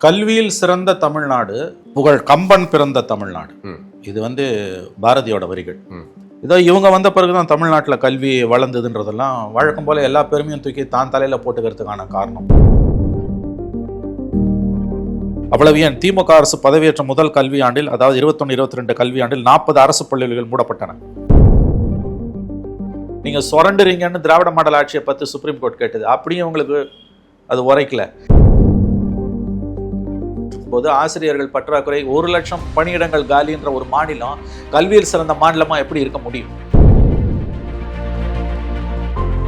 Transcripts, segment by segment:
கல்வியில் சிறந்த தமிழ்நாடு, புகழ் கம்பன் பிறந்த தமிழ்நாடு. இது பாரதியோட வரிகள். இதோ இவங்க வந்த பிறகுதான் தமிழ்நாட்டில் கல்வி வளர்ந்ததுன்றதெல்லாம் வழக்கம் போல எல்லா பெருமையும் தூக்கி தான் தலையில போட்டுக்கிறதுக்கான காரணம். அவ்வளவு ஏன் திமுக அரசு பதவியேற்ற முதல் கல்வியாண்டில், அதாவது 21-22 கல்வியாண்டில் 40 அரசு பள்ளிகள் மூடப்பட்டன. நீங்க சுரண்டுறீங்கன்னு திராவிட மாடல் ஆட்சியை பத்தி சுப்ரீம் கோர்ட் கேட்டது. அப்படியும் உங்களுக்கு அது உரைக்கல. போது ஆசிரியர்கள் பற்றாக்குறை, 1 லட்சம் பணியிடங்கள் காலின்ற ஒரு மாநிலம் கல்வியில் சிறந்த மாநிலமா எப்படி இருக்க முடியும்?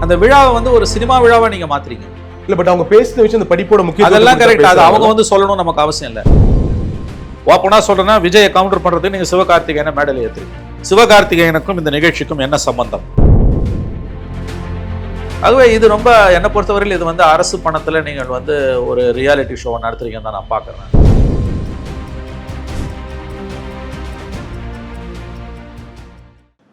அந்த விழாவை ஒரு சினிமா விழாவா நீங்க மாத்துறீங்க. இல்ல, பட் அவங்க பேசின விஷயம் அந்த படிப்போட முக்கியம் அதெல்லாம் கரெக்ட். அது அவங்க சொல்லணும், நமக்கு அவசியம் இல்லை. ஓப்பனா சொல்றேன்னா, விஜயை கவுண்டர் பண்றதுக்கு நீங்க சிவகார்த்திகேயனை மேடையில் ஏத்துறீங்க. சிவகார்த்திகேயனுக்கும் இந்த நிகழ்ச்சிக்கும் என்ன சம்பந்தம்? ஆகவே இது ரொம்ப என்னை பொறுத்தவரையில் இது அரசு பணத்துல நீங்கள் ஒரு ரியாலிட்டி ஷோவை நடத்துறீங்கன்னு தான் நான் பார்க்குறேன்.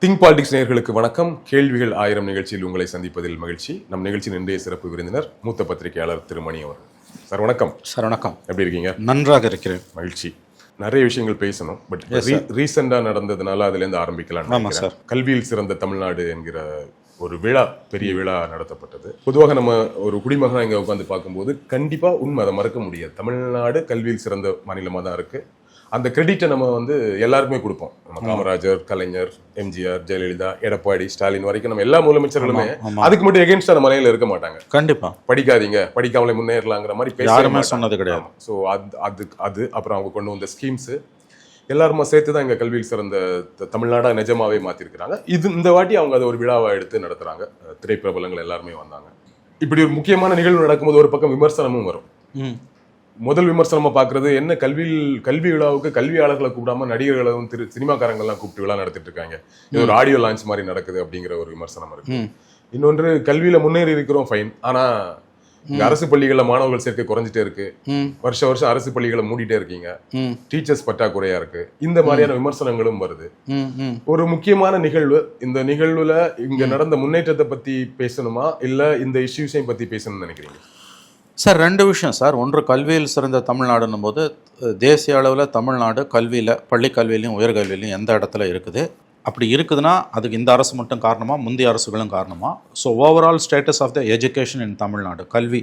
திங்க் பாலிடிக்ஸ் நேயர்களுக்கு வணக்கம். கேள்விகள் 1000 நிகழ்ச்சியில் உங்களை சந்திப்பதில் மகிழ்ச்சி. நம் நிகழ்ச்சியின் இன்றைய சிறப்பு விருந்தினர் மூத்த பத்திரிகையாளர் திருமணி அவர். சார் வணக்கம். சார் வணக்கம். எப்படி இருக்கீங்க? நன்றாக இருக்கிறேன். மகிழ்ச்சி. நிறைய விஷயங்கள் பேசணும், பட் ரீசெண்டா நடந்ததுனால அதுல இருந்து ஆரம்பிக்கலாம். கல்வியில் சிறந்த தமிழ்நாடு என்கிற ஒரு விழா, பெரிய விழா நடத்தப்பட்டது. பொதுவாக நம்ம ஒரு குடிமகனா இங்க உட்காந்து பார்க்கும்போது கண்டிப்பா உண்மை அதை மறக்க முடியாது. தமிழ்நாடு கல்வியில் சிறந்த மாநிலமா தான் இருக்கு. அந்த கிரெடிட்டை நம்ம எல்லாருக்குமே கொடுப்போம். நம்ம காமராஜர், கலைஞர், எம்ஜிஆர், ஜெயலலிதா, எடப்பாடி, ஸ்டாலின் வரைக்கும் நம்ம எல்லா முதலமைச்சர்களுமே அதுக்கு மட்டும் எகென்ஸ்டா நம்ம மலையில இருக்க மாட்டாங்க. கண்டிப்பா படிக்காதீங்க, படிக்காமலே முன்னேறலாங்கிற மாதிரி யாருமே சொன்னது கிடையாது. ஸோ அது அப்புறம் அவங்க கொண்டு வந்த ஸ்கீம்ஸ் எல்லாருமா சேர்த்து தான் எங்க கல்வியில் சிறந்த தமிழ்நாடா நிஜமாவே மாத்திருக்கிறாங்க. இந்த வாட்டி அவங்க அதை ஒரு விழாவை எடுத்து நடத்துறாங்க. திரைப்பிரபலங்கள் எல்லாருமே வந்தாங்க. இப்படி ஒரு முக்கியமான நிகழ்வு நடக்கும்போது ஒரு பக்கம் விமர்சனமும் வரும். முதல் விமர்சனமா பாக்குறது என்ன, கல்வி விழாவுக்கு கல்வியாளர்களை கூப்பிடாம நடிகர்களும் சினிமாக்காரங்கள்லாம் கூப்பிட்டு விழா நடத்திட்டு இருக்காங்க. இது ஒரு ஆடியோ லான்ச் மாதிரி நடக்குது அப்படிங்கிற ஒரு விமர்சனம் இருக்கு. இன்னொன்று, கல்வியில முன்னேறி இருக்கிறோம் ஃபைன், ஆனா அரசு பள்ளிகள்ல மாணவர்கள் சேர்க்கை குறைஞ்சிட்டே இருக்கு. வருஷம் அரசு பள்ளிகளை மூடிட்டே இருக்கீங்க. டீச்சர்ஸ் பற்றாக்குறையா இருக்கு. இந்த மாதிரியான விமர்சனங்களும் வருது. ஒரு முக்கியமான நிகழ்வு. இந்த நிகழ்வுல இங்க நடந்த முன்னேற்றத்தை பத்தி பேசணுமா இல்ல இந்த இஷ்யூஸையும் பத்தி பேசணும்னு நினைக்கிறீங்க? சார், 2 விஷயம் சார். ஒன்று, கல்வியில் சிறந்த தமிழ்நாடுன்னும் போது தேசிய அளவில் தமிழ்நாடு கல்வியில், பள்ளி கல்வியிலையும் உயர்கல்வியிலையும் எந்த இடத்துல இருக்குது? அப்படி இருக்குதுன்னா அதுக்கு இந்த அரசு மட்டும் காரணமா, முந்தைய அரசுகளும் காரணமா? So overall status of the education in Tamil Nadu, கல்வி,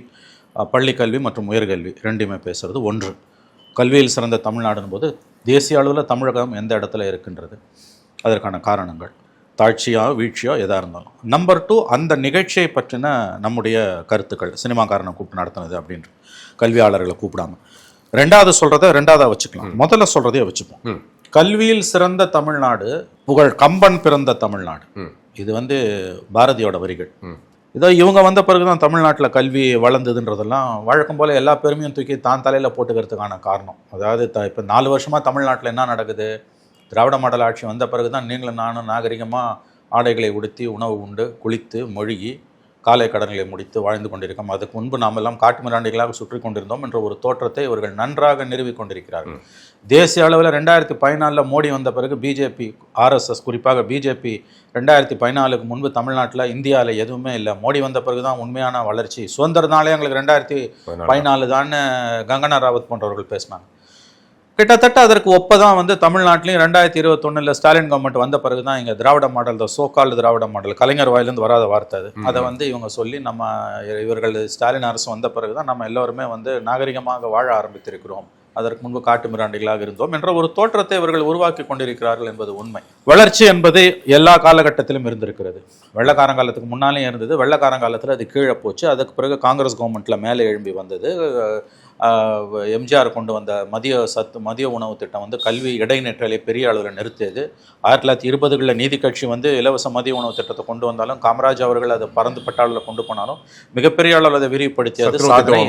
பள்ளி கல்வி மற்றும் உயர்கல்வி ரெண்டுமே பேசுறது ஒன்று. கல்வியில் சிறந்த தமிழ்நாடுன்னு போது தேசிய அளவில் தமிழகம் எந்த இடத்துல இருக்கின்றது, அதற்கான காரணங்கள், தாழ்ச்சியோ வீழ்ச்சியோ எதாக இருந்தாலும். நம்பர் 2, அந்த நிகழ்ச்சியை பற்றின நம்முடைய கருத்துக்கள், சினிமாக்காரனை கூப்பிட்டு நடத்தினது அப்படின்ற, கல்வியாளர்களை கூப்பிடாம. ரெண்டாவது சொல்கிறத ரெண்டாவதாக வச்சுக்கலாம், முதல்ல சொல்கிறதே வச்சுப்போம். கல்வியில் சிறந்த தமிழ்நாடு, புகழ் கம்பன் பிறந்த தமிழ்நாடு. இது பாரதியோட வரிகள். இதோ இவங்க வந்த பிறகுதான் தமிழ்நாட்டில் கல்வி வளர்ந்ததுன்றதெல்லாம் வழக்கம் போல எல்லா பெருமையும் தூக்கி தான் தலையில போட்டுக்கிறதுக்கான காரணம். அதாவது இப்போ 4 வருஷமா தமிழ்நாட்டில் என்ன நடக்குது? திராவிட மாடல் ஆட்சி வந்த பிறகு தான் நீங்களும் நானும் நாகரிகமாக ஆடைகளை உடுத்தி, உணவு உண்டு, குளித்து, மொழிகி, காலை கடன்களை முடித்து வாழ்ந்து கொண்டிருக்கோம். அதுக்கு முன்பு நாம் எல்லாம் காட்டு மிராண்டிகளாக சுற்றி கொண்டிருந்தோம் என்ற ஒரு தோற்றத்தை இவர்கள் நன்றாக நிறுவி கொண்டிருக்கிறார்கள். தேசிய அளவில் 2014 மோடி வந்த பிறகு பிஜேபி, ஆர்எஸ்எஸ், குறிப்பாக பிஜேபி 2014க்கு முன்பு தமிழ்நாட்டில், இந்தியாவில் எதுவுமே இல்லை. மோடி வந்த பிறகு தான் உண்மையான வளர்ச்சி. சுதந்திர நாளே எங்களுக்கு 2014 தான் கங்கனா ராவத் போன்றவர்கள் பேசினாங்க. கிட்டத்தட்ட அதற்கு ஒப்பதான் தமிழ்நாட்டிலையும் 2021 ஸ்டாலின் கவர்மெண்ட் வந்த பிறகு தான் இங்கே திராவிட மாடல், சோகால்டு திராவிட மாடல், கலைஞர் வாயிலிருந்து வராத வார்த்தை அது. அதை இவங்க சொல்லி இவர்கள் ஸ்டாலின் அரசு வந்த பிறகு தான் நம்ம எல்லோருமே நாகரிகமாக வாழ ஆரம்பித்திருக்கிறோம், அதற்கு முன்பு காட்டு மிராண்டிகளாக இருந்தோம் என்ற ஒரு தோற்றத்தை இவர்கள் உருவாக்கி கொண்டிருக்கிறார்கள் என்பது உண்மை. வளர்ச்சி என்பது எல்லா காலகட்டத்திலும் இருந்திருக்கிறது. வெள்ளக்காரங்காலத்துக்கு முன்னாலே இருந்தது. வெள்ளக்காரங்காலத்தில் அது கீழே போச்சு. அதுக்கு பிறகு காங்கிரஸ் கவர்மெண்ட்டில் மேலே எழும்பி வந்தது. எம்ஜிஆர் கொண்டு வந்த மதிய உணவு திட்டம் கல்வி இடைநிற்றலை பெரிய அளவில் நிறுத்தியது. 1920களில் நீதி கட்சி இலவச மதிய உணவு திட்டத்தை கொண்டு வந்தாலும், காமராஜ் அவர்கள் அதை பறந்து பட்டாளில் கொண்டு போனாலும் மிகப்பெரிய அளவில் அதை விரிவுபடுத்தியது சாதனை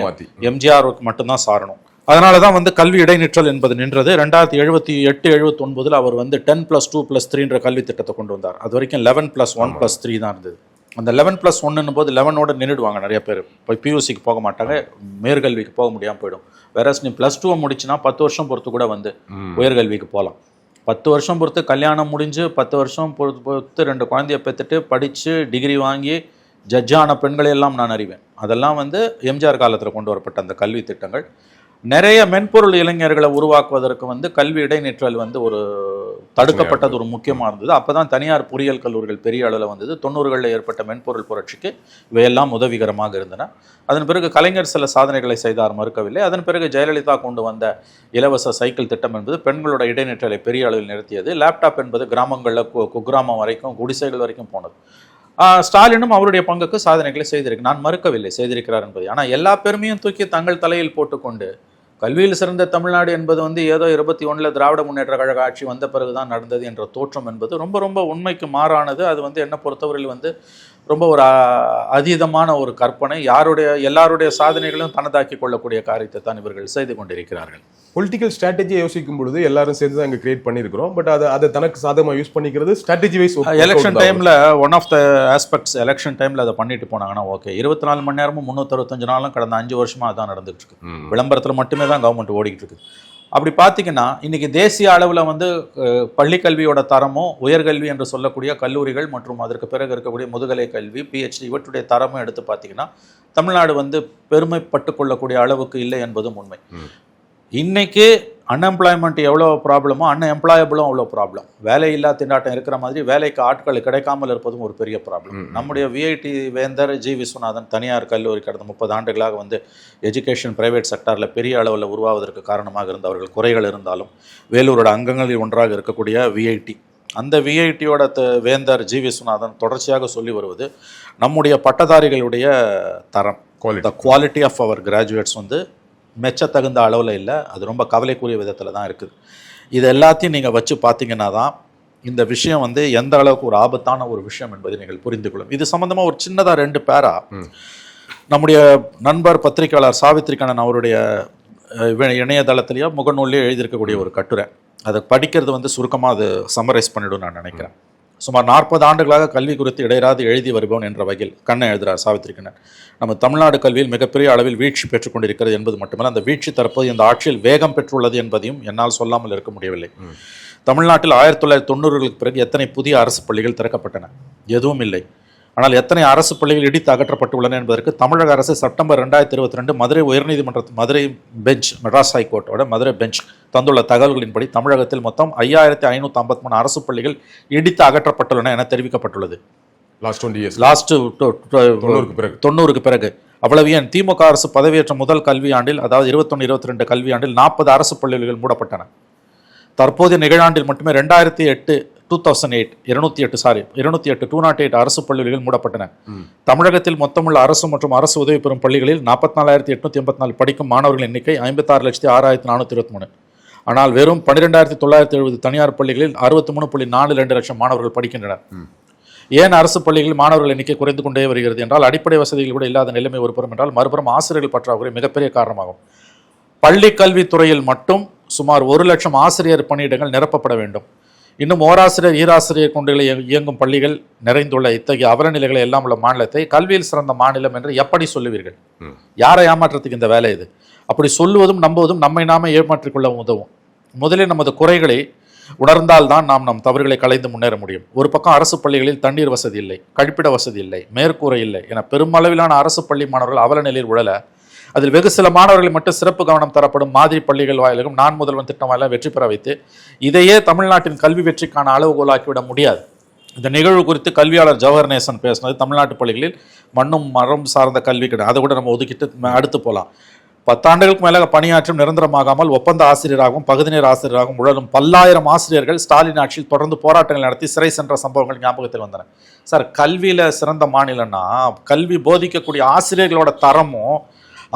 எம்ஜிஆருக்கு மட்டும்தான் சாரணும். அதனால தான் கல்வி இடைநிற்றல் என்பது நின்றது. 1978-79 அவர் 10+2+3 கல்வி திட்டத்தை கொண்டு வந்தார். அது வரைக்கும் 11+1+3 தான் இருந்தது. அந்த 11+1 போது 11ஓட நின்றுடுவாங்க நிறைய பேர். இப்போ பியூசிக்கு போக மாட்டாங்க, மேற்கல்விக்கு போக முடியாமல் போயிடும். வேற நீ +2 முடிச்சுன்னா 10 வருஷம் பொறுத்து கூட உயர்கல்விக்கு போகலாம். 10 வருஷம் பொறுத்து கல்யாணம் முடிஞ்சு 10 வருஷம் பொறுத்து 2 குழந்தைய பெற்றுட்டு படித்து டிகிரி வாங்கி ஜட்ஜான பெண்களை எல்லாம் நான் அறிவேன். அதெல்லாம் எம்ஜிஆர் காலத்தில் கொண்டு வரப்பட்ட அந்த கல்வி திட்டங்கள். நிறைய மென்பொருள் இளைஞர்களை உருவாக்குவதற்கு வந்து கல்வி இடைநிற்றல் வந்து ஒரு தடுக்கப்பட்டது ஒரு முக்கியமாக இருந்தது. அப்போ தான் தனியார் பொறியியல் கல்லூரிகள் பெரிய அளவில் வந்தது. 90களில் ஏற்பட்ட மென்பொருள் புரட்சிக்கு இவையெல்லாம் உதவிகரமாக இருந்தன. அதன் பிறகு கலைஞர் சில சாதனைகளை செய்தார், மறுக்கவில்லை. அதன் பிறகு ஜெயலலிதா கொண்டு வந்த இலவச சைக்கிள் திட்டம் என்பது பெண்களோட இடைநிற்றலை பெரிய அளவில் நிறுத்தியது. லேப்டாப் என்பது கிராமங்களில் குக்கிராமம் வரைக்கும், குடிசைகள் வரைக்கும் போனது. ஸ்டாலினும் அவருடைய பங்குக்கு சாதனைகளை செய்திருக்கு, நான் மறுக்கவில்லை, செய்திருக்கிறார் என்பதை. ஆனால் எல்லா பெருமையும் தூக்கி தங்கள் தலையில் போட்டுக்கொண்டு கல்வியில் சிறந்த தமிழ்நாடு என்பது வந்து ஏதோ 21 திராவிட முன்னேற்ற கழக ஆட்சி வந்த பிறகுதான் நடந்தது என்ற தோற்றம் என்பது ரொம்ப ரொம்ப உண்மைக்கு மாறானது. அது வந்து என்ன பொறுத்தவரையில் வந்து ரொம்ப ஒரு அதீதமான ஒரு கற்பனை. எல்லாருடைய சாதனைகளும் தனதாக்கி கொள்ளக்கூடிய காரியத்தை தான் இவர்கள் செய்து கொண்டிருக்கிறார்கள். பொலிட்டிக்கல் ஸ்ட்ராட்டஜியை யோசிக்கும் பொழுது எல்லாரும் சேர்ந்து தான் இங்கே கிரியேட் பண்ணியிருக்கிறோம். பட் அதை தனக்கு சாதகமாக யூஸ் பண்ணிக்கிறது ஸ்ட்ராட்டஜி வைஸ். எலெக்ஷன் டைமில் one of the aspects, election டைமில் அதை பண்ணிட்டு போனாங்கன்னா ஓகே. 24 மணி நேரமும் 365 நாளும் கடந்த 5 வருஷமாக அதான் நடந்துகிட்டு இருக்கு. விளம்பரத்தில் மட்டுமே தான் கவர்மெண்ட் ஓடிக்கிட்டு இருக்கு. அப்படி பார்த்தீங்கன்னா இன்னைக்கு தேசிய அளவில் வந்து பள்ளிக்கல்வியோட தரமும், உயர்கல்வி என்று சொல்லக்கூடிய கல்லூரிகள் மற்றும் அதற்கு பிறகு இருக்கக்கூடிய முதுகலை கல்வி, பிஹெச்டி இவற்றுடைய தரமும் எடுத்து பார்த்தீங்கன்னா தமிழ்நாடு வந்து பெருமைப்பட்டு கொள்ளக்கூடிய அளவுக்கு இல்லை என்பதும் உண்மை. இன்னைக்கு அன்எம்ப்ளாய்மெண்ட் எவ்வளோ ப்ராப்ளமோ அன்எம்ப்ளாயபிளும் அவ்வளோ ப்ராப்ளம். வேலையில்லா திண்டாட்டம் இருக்கிற மாதிரி வேலைக்கு ஆட்கள் கிடைக்காமல் இருப்பதும் ஒரு பெரிய ப்ராப்ளம். நம்முடைய விஐடி வேந்தர் ஜி விஸ்வநாதன் தனியார் கல்லூரி கடந்த 30 ஆண்டுகளாக வந்து எஜுகேஷன் பிரைவேட் செக்டாரில் பெரிய அளவில் உருவாவதற்கு காரணமாக இருந்தவர்கள் குறைகள் இருந்தாலும் வேலூரோட அங்கங்களில் ஒன்றாக இருக்கக்கூடிய விஐடி, அந்த விஐடியோட வேந்தர் ஜி விஸ்வநாதன் தொடர்ச்சியாக சொல்லி வருவது நம்முடைய பட்டதாரிகளுடைய தரம், the quality of our graduates வந்து மெச்சத்தகுந்த அளவில் இல்லை. அது ரொம்ப கவலைக்குரிய விதத்தில் தான் இருக்குது. இது எல்லாத்தையும் நீங்கள் வச்சு பார்த்தீங்கன்னா தான் இந்த விஷயம் வந்து எந்த அளவுக்கு ஒரு ஆபத்தான ஒரு விஷயம் என்பதை நீங்கள் புரிந்து கொள்ளும். இது சம்மந்தமாக ஒரு சின்னதாக 2 பேரா நம்முடைய நண்பர் பத்திரிகையாளர் சாவித்ரி கண்ணன் அவருடைய இணையதளத்திலேயோ முகநூல்லையோ எழுதியிருக்கக்கூடிய ஒரு கட்டுரை, அதை படிக்கிறது வந்து சுருக்கமாக அது சம்மரைஸ் பண்ணிவிடும் நான் நினைக்கிறேன். சுமார் 40 ஆண்டுகளாக கல்வி குறித்து இடையராது எழுதி வருபவன் என்ற வகையில் கண்ணன் எழுதுகிறார் சாவித்ரி கண்ணன். நம்ம தமிழ்நாடு கல்வியில் மிகப்பெரிய அளவில் வீழ்ச்சி பெற்றுக் கொண்டிருக்கிறது என்பது மட்டுமல்ல, அந்த வீழ்ச்சி தற்போது இந்த ஆட்சியில் வேகம் பெற்றுள்ளது என்பதையும் என்னால் சொல்லாமல் இருக்க முடியவில்லை. தமிழ்நாட்டில் 1990களுக்கு பிறகு எத்தனை புதிய அரசு பள்ளிகள் திறக்கப்பட்டன? எதுவும் இல்லை. ஆனால் எத்தனை அரசு பள்ளிகள் இடித்து அகற்றப்பட்டுள்ளன என்பதற்கு தமிழக அரசு செப்டம்பர் 2022 மதுரை உயர்நீதிமன்ற மதுரை பெஞ்ச், மெட்ராஸ் ஹைகோர்ட்டோட மதுரை பெஞ்ச் தந்துள்ள தகவல்களின்படி தமிழகத்தில் மொத்தம் 5553 அரசு பள்ளிகள் இடித்து அகற்றப்பட்டுள்ளன என தெரிவிக்கப்பட்டுள்ளது. லாஸ்ட் 90க்கு பிறகு. அவ்வளவு ஏன், திமுக அரசு பதவியேற்ற முதல் கல்வியாண்டில், அதாவது 21-22 கல்வியாண்டில் 40 அரசு பள்ளிகள் மூடப்பட்டன. தற்போதைய நிகழாண்டில் மட்டுமே 208 அரசு பள்ளிகள் மூடப்பட்டன. தமிழகத்தில் மொத்தமுள்ள அரசு மற்றும் அரசு உதவி பெறும் பள்ளிகளில் 44,884 படிக்கும் மாணவர்கள் எண்ணிக்கை 56,06,423. ஆனால் வெறும் 12,970 தனியார் பள்ளிகளில் 63.42 லட்சம் மாணவர்கள் படிக்கின்றனர். ஏன் அரசு பள்ளிகளில் மாணவர்கள் எண்ணிக்கை குறைந்து கொண்டே வருகிறது என்றால், அடிப்படை வசதிகள் கூட இல்லாத நிலைமை ஒருபுறம் என்றால், மறுபுறம் ஆசிரியர்கள் பற்றாக்குறை மிகப்பெரிய காரணமாகும். பள்ளி கல்வித்துறையில் மட்டும் சுமார் 1 லட்சம் ஆசிரியர் பணியிடங்கள் நிரப்பப்பட வேண்டும். இன்னும் ஓராசிரியர் ஈராசிரியர் கொண்டுகளை இயங்கும் பள்ளிகள் நிறைந்துள்ள இத்தகைய அவலநிலைகளை எல்லாம் உள்ள மாநிலத்தை கல்வியில் சிறந்த மாநிலம் என்று எப்படி சொல்லுவீர்கள்? யாரை ஏமாற்றத்துக்கு இந்த வேலை இது? அப்படி சொல்லுவதும் நம்புவதும் நம்மை நாமே ஏமாற்றிக்கொள்ள உதவும். முதலில் நமது குறைகளை உணர்ந்தால்தான் நாம் நம் தவறுகளை களைந்து முன்னேற முடியும். ஒரு பக்கம் அரசு பள்ளிகளில் தண்ணீர் வசதி இல்லை, கழிப்பிட வசதி இல்லை, மேற்கூரை இல்லை என பெருமளவிலான அரசு பள்ளி மாணவர்கள் அவல நிலையில் உழல, அதில் வெகு சில மாணவர்கள் மட்டும் சிறப்பு கவனம் தரப்படும் மாதிரி பள்ளிகள் வாயிலும் நான் முதல்வன் திட்டம் வாயிலாக வெற்றி பெற வைத்து இதையே தமிழ்நாட்டின் கல்வி வெற்றிக்கான அளவுகோலாக்கிவிட முடியாது. இந்த நிகழ்வு குறித்து கல்வியாளர் ஜவஹர் நேசன் பேசினது தமிழ்நாட்டு பள்ளிகளில் மண்ணும் மரம் சார்ந்த கல்வி கிடையாது, அதை கூட நம்ம ஒதுக்கிட்டு அடுத்து போகலாம். 10 ஆண்டுகளுக்கு மேலாக பணியாற்றும் நிரந்தரமாகாமல் ஒப்பந்த ஆசிரியராகவும் பகுதி நேர ஆசிரியராகவும் உழலும் பல்லாயிரம் ஆசிரியர்கள் ஸ்டாலின் ஆட்சியில் தொடர்ந்து போராட்டங்கள் நடத்தி சிறை சென்ற சம்பவங்கள் ஞாபகத்தில் வந்தன. சார், கல்வியில் சிறந்த மாநிலம்னா கல்வி போதிக்கக்கூடிய ஆசிரியர்களோட தரமும்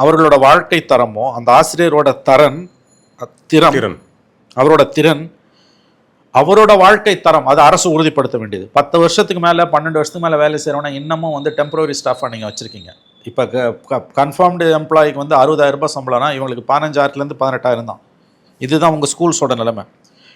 அவர்களோட வாழ்க்கை தரமும், அந்த ஆசிரியரோட திறன், அவரோட திறன், அவரோட வாழ்க்கை தரம், அதை அரசு உறுதிப்படுத்த வேண்டியது. 10 வருஷத்துக்கு மேலே 12 வருஷத்துக்கு மேலே வேலை செய்கிறவனா இன்னமும் வந்து டெம்பரரி ஸ்டாஃபாக நீங்கள் வச்சுருக்கீங்க. இப்போ கன்ஃபார்ம்டு எம்ப்ளாய்க்கு வந்து 60,000 ரூபாய் சம்பளம்னா இவங்களுக்கு 15,000 18,000 தான். இதுதான் உங்கள் ஸ்கூல்ஸோட நிலைமை.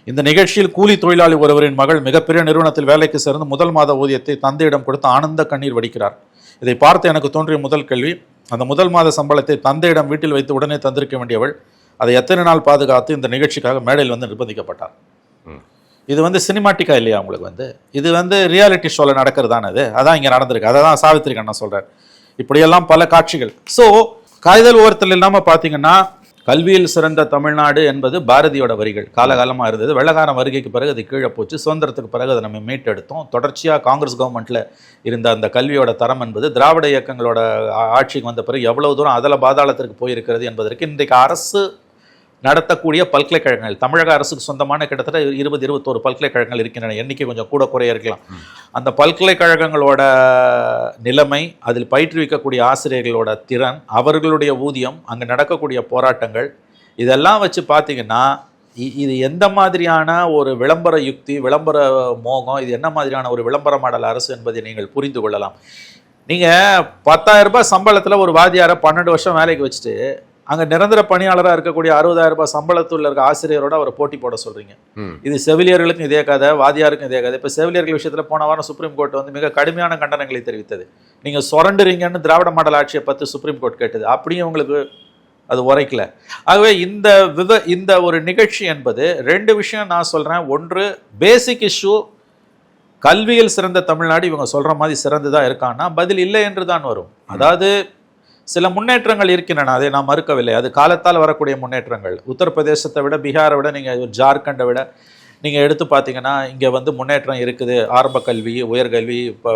இந்த நிகழ்ச்சியில் கூலி தொழிலாளி ஒருவரின் மகள் மிகப்பெரிய நிறுவனத்தில் வேலைக்கு சேர்ந்து முதல் மாத ஊதியத்தை தந்தையிடம் கொடுத்து ஆனந்த கண்ணீர் வடிக்கிறார். இதை பார்த்து எனக்கு தோன்றிய முதல் கேள்வி, அந்த முதல் மாத சம்பளத்தை தந்தையிடம் வீட்டில் வைத்து உடனே தந்திருக்க வேண்டியவள் அதை எத்தனை நாள் பாதுகாத்து இந்த நிகழ்ச்சிக்காக மேடையில் வந்து நிர்பந்திக்கப்பட்டார். இது வந்து சினிமாட்டிக்கா இல்லையா உங்களுக்கு? வந்து இது வந்து ரியாலிட்டி ஷோவில் நடக்கிறதானே? அது அதான் இங்கே நடந்திருக்கு. அதை தான் சாவித்ரி கண்ணன் சொல்கிறார். இப்படியெல்லாம் பல காட்சிகள். ஸோ காய்தல் ஓரத்தில் இல்லாமல் பார்த்தீங்கன்னா கல்வியில் சிறந்த தமிழ்நாடு என்பது பாரதியோட வரிகள் காலகாலமாக இருந்தது. வெள்ளக்காரன் வருகைக்கு பிறகு அது கீழே போச்சு. சுதந்திரத்துக்கு பிறகு அதை நம்ம மீட்டெடுத்தோம். தொடர்ச்சியாக காங்கிரஸ் கவர்மெண்ட்டில் இருந்த அந்த கல்வியோட தரம் என்பது திராவிட இயக்கங்களோட ஆட்சிக்கு வந்த பிறகு எவ்வளவு தூரம் அதல பாதாளத்திற்கு போயிருக்கிறது என்பதற்கு இன்றைக்கு அரசு நடத்தக்கூடிய பல்கலைக்கழகங்கள், தமிழக அரசுக்கு சொந்தமான கிட்டத்தட்ட 20-21 பல்கலைக்கழகங்கள் இருக்கின்றன. எண்ணிக்கை கொஞ்சம் கூட குறைய இருக்கலாம். அந்த பல்கலைக்கழகங்களோட நிலைமை, அதில் பயிற்றுவிக்கக்கூடிய ஆசிரியர்களோட திறன், அவர்களுடைய ஊதியம், அங்கே நடக்கக்கூடிய போராட்டங்கள், இதெல்லாம் வச்சு பார்த்தீங்கன்னா இது எந்த மாதிரியான ஒரு விளம்பர யுக்தி, விளம்பர மோகம், இது என்ன மாதிரியான ஒரு விளம்பர மாடல் அரசு என்பதை நீங்கள் புரிந்து கொள்ளலாம். நீங்கள் 10,000 ரூபாய் சம்பளத்தில் ஒரு வாத்தியாரை 12 வருஷம் வேலைக்கு வச்சுட்டு அங்கே நிரந்தர பணியாளராக இருக்கக்கூடிய 60,000 ரூபாய் சம்பளத்தில் இருக்க ஆசிரியரோட அவரை போட்டி போட சொல்றீங்க. இது செவிலியர்களுக்கும் இதே கதை, வாதியாருக்கும் இதே கதை. இப்போ செவிலியர்கள் விஷயத்தில் போன வாரம் சுப்ரீம் கோர்ட் வந்து மிக கடுமையான கண்டனங்களை தெரிவித்தது. நீங்கள் சுரண்டுறீங்கன்னு திராவிட மாடல் ஆட்சியை பற்றி சுப்ரீம் கோர்ட் கேட்டது. அப்படியும் உங்களுக்கு அது உரைக்கல. ஆகவே இந்த ஒரு நிகழ்ச்சி என்பது 2 விஷயம் நான் சொல்கிறேன். ஒன்று, பேசிக் இஷ்யூ, கல்வியில் சிறந்த தமிழ்நாடு இவங்க சொல்கிற மாதிரி சிறந்துதான் இருக்கான்னா பதில் இல்லை என்று தான் வரும். அதாவது சில முன்னேற்றங்கள் இருக்கின்றன, அதை நான் மறுக்கவில்லை. அது காலத்தால் வரக்கூடிய முன்னேற்றங்கள். உத்தரப்பிரதேசத்தை விட, பீகாரை விட, நீங்கள் ஜார்க்கண்டை விட நீங்கள் எடுத்து பார்த்தீங்கன்னா இங்கே வந்து முன்னேற்றம் இருக்குது. ஆரம்ப கல்வி, உயர்கல்வி, இப்போ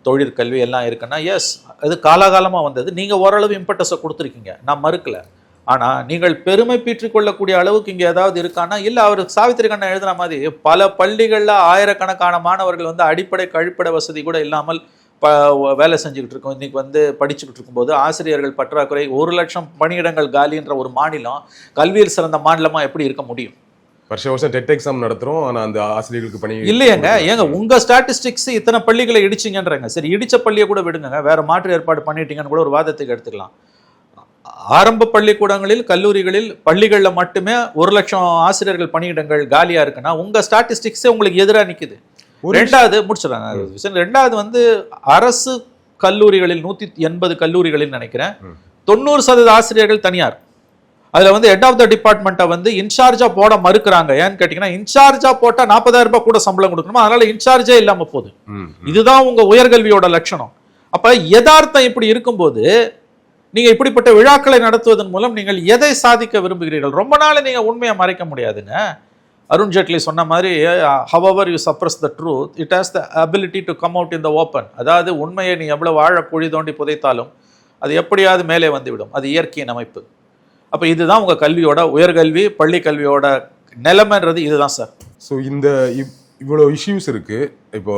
தொழிற்கல்வி எல்லாம் இருக்குன்னா எஸ், அது காலாகாலமாக வந்தது. நீங்கள் ஓரளவு இம்பார்ட்டன்ஸை கொடுத்துருக்கீங்க, நான் மறுக்கலை. ஆனால் நீங்கள் பெருமை பீற்றிக்கொள்ளக்கூடிய அளவுக்கு இங்கே ஏதாவது இருக்கான்னா இல்லை. அவர் சாவித்திரி கண்ணன் எழுதுன மாதிரி பல பள்ளிகளில் ஆயிரக்கணக்கான மாணவர்கள் வந்து அடிப்படை கழிப்பிட வசதி கூட இல்லாமல் வேலை செஞ்சுக்கிட்டு இருக்கோம். இன்றைக்கி வந்து படிச்சுக்கிட்டு இருக்கும்போது ஆசிரியர்கள் பற்றாக்குறை, 1,00,000 பணியிடங்கள் காலின்ற ஒரு மாநிலம் கல்வியில் சிறந்த மாநிலமாக எப்படி இருக்க முடியும்? வருஷம் டெட் எக்ஸாம் நடத்துகிறோம், ஆனால் அந்த ஆசிரியர்களுக்கு பணி இல்லையங்க. ஏங்க உங்கள் ஸ்டாட்டிஸ்டிக்ஸ் இத்தனை பள்ளிகளை இடிச்சிங்கன்றாங்க. சரி, இடித்த பள்ளியை கூட விடுங்க, வேறு மாற்று ஏற்பாடு பண்ணிட்டீங்கன்னு கூட ஒரு வாதத்துக்கு எடுத்துக்கலாம். ஆரம்ப பள்ளிக்கூடங்களில், கல்லூரிகளில், பள்ளிகளில் மட்டுமே 1,00,000 ஆசிரியர்கள் பணியிடங்கள் காலியாக இருக்குன்னா உங்கள் ஸ்டாட்டிஸ்டிக்ஸே உங்களுக்கு எதிராக நிற்குது. ரெண்டாவது முடிச்சிடறாங்க. ரெண்டாவது வந்து அரசு கல்லூரிகளில் 180 கல்லூரிகளில் நினைக்கிறேன் 90% ஆசிரியர்கள் தனியார். அதில் வந்து ஹெட் ஆஃப் த டிபார்ட்மெண்ட்டை வந்து இன்சார்ஜாக போட மறுக்கிறாங்க. ஏன்னு கேட்டிங்கன்னா இன்சார்ஜாக போட்டால் 40,000 ரூபாய் கூட சம்பளம் கொடுக்கணுமா, அதனால இன்சார்ஜே இல்லாமல் போகுது. இதுதான் உங்கள் உயர்கல்வியோட லட்சணம். அப்போ யதார்த்தம் இப்படி இருக்கும்போது நீங்கள் இப்படிப்பட்ட விழாக்களை நடத்துவதன் மூலம் நீங்கள் எதை சாதிக்க விரும்புகிறீர்கள்? ரொம்ப நாள் நீங்கள் உண்மையை மறைக்க முடியாதுங்க. அருண் ஜேட்லி சொன்ன மாதிரி however you suppress the truth, it has the ability to come out in the open. அதாவது உண்மையை நீ எவ்வளவு ஆழ குழி தோண்டி புதைத்தாலும் அது எப்படியாவது மேலே வந்துவிடும். அது இயற்கையின் அமைப்பு. அப்போ இதுதான் உங்கள் கல்வியோட, உயர்கல்வி, பள்ளி கல்வியோட நிலைமைன்றது இதுதான் சார். ஸோ இவ்வளோ இஷ்யூஸ் இருக்குது. இப்போ